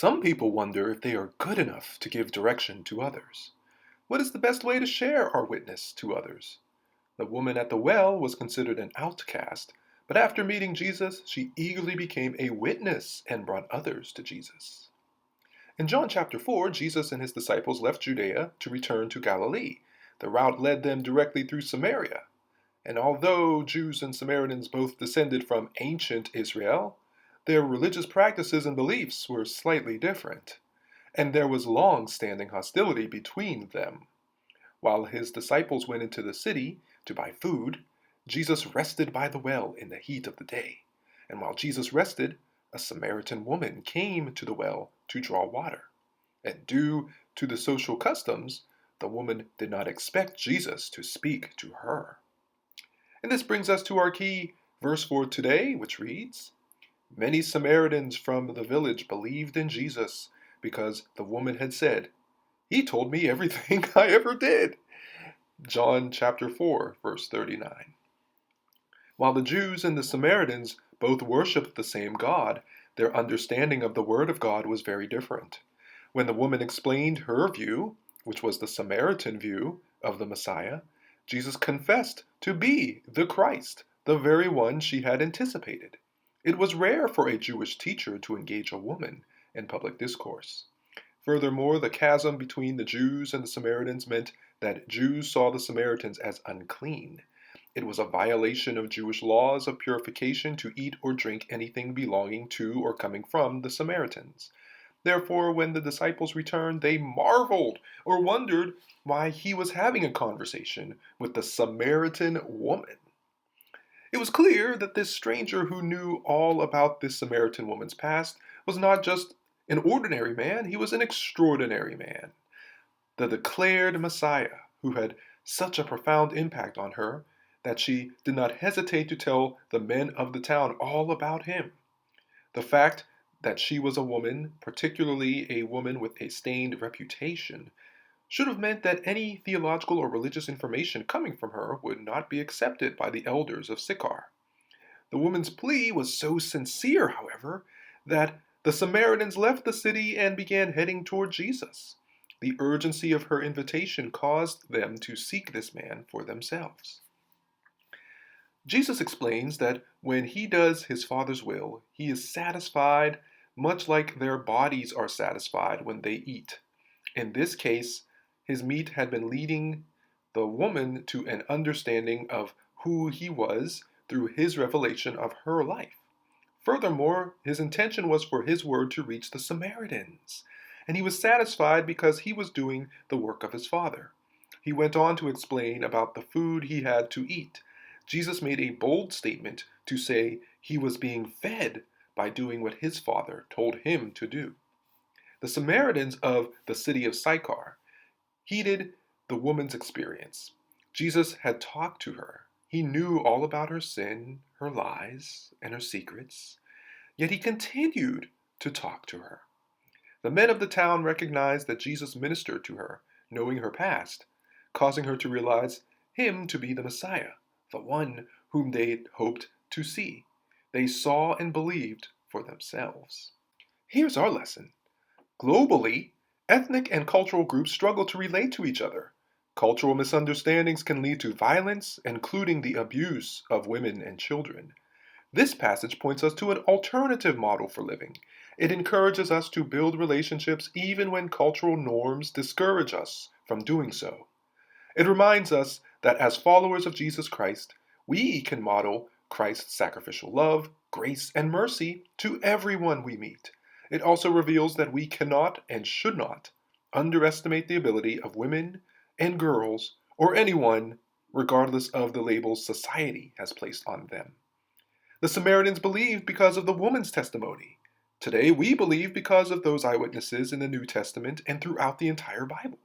Some people wonder if they are good enough to give direction to others. What is the best way to share our witness to others? The woman at the well was considered an outcast, but after meeting Jesus, she eagerly became a witness and brought others to Jesus. In John chapter 4, Jesus and his disciples left Judea to return to Galilee. The route led them directly through Samaria. And although Jews and Samaritans both descended from ancient Israel, their religious practices and beliefs were slightly different, and there was long-standing hostility between them. While his disciples went into the city to buy food, Jesus rested by the well in the heat of the day. And while Jesus rested, a Samaritan woman came to the well to draw water. And due to the social customs, the woman did not expect Jesus to speak to her. And this brings us to our key verse for today, which reads, "Many Samaritans from the village believed in Jesus because the woman had said, 'He told me everything I ever did.'" John chapter 4, verse 39. While the Jews and the Samaritans both worshiped the same God, their understanding of the Word of God was very different. When the woman explained her view, which was the Samaritan view of the Messiah, Jesus confessed to be the Christ, the very one she had anticipated. It was rare for a Jewish teacher to engage a woman in public discourse. Furthermore, the chasm between the Jews and the Samaritans meant that Jews saw the Samaritans as unclean. It was a violation of Jewish laws of purification to eat or drink anything belonging to or coming from the Samaritans. Therefore, when the disciples returned, they marveled or wondered why he was having a conversation with the Samaritan woman. It was clear that this stranger who knew all about this Samaritan woman's past was not just an ordinary man, he was an extraordinary man. The declared Messiah who had such a profound impact on her that she did not hesitate to tell the men of the town all about him. The fact that she was a woman, particularly a woman with a stained reputation, should have meant that any theological or religious information coming from her would not be accepted by the elders of Sychar. The woman's plea was so sincere, however, that the Samaritans left the city and began heading toward Jesus. The urgency of her invitation caused them to seek this man for themselves. Jesus explains that when he does his Father's will, he is satisfied much like their bodies are satisfied when they eat. In this case, his meat had been leading the woman to an understanding of who he was through his revelation of her life. Furthermore, his intention was for his word to reach the Samaritans, and he was satisfied because he was doing the work of his Father. He went on to explain about the food he had to eat. Jesus made a bold statement to say he was being fed by doing what his Father told him to do. The Samaritans of the city of Sychar heeded the woman's experience. Jesus had talked to her. He knew all about her sin, her lies, and her secrets, yet he continued to talk to her. The men of the town recognized that Jesus ministered to her, knowing her past, causing her to realize him to be the Messiah, the one whom they hoped to see. They saw and believed for themselves. Here's our lesson. Globally, ethnic and cultural groups struggle to relate to each other. Cultural misunderstandings can lead to violence, including the abuse of women and children. This passage points us to an alternative model for living. It encourages us to build relationships even when cultural norms discourage us from doing so. It reminds us that as followers of Jesus Christ, we can model Christ's sacrificial love, grace, and mercy to everyone we meet. It also reveals that we cannot and should not underestimate the ability of women and girls or anyone, regardless of the labels society has placed on them. The Samaritans believed because of the woman's testimony. Today we believe because of those eyewitnesses in the New Testament and throughout the entire Bible.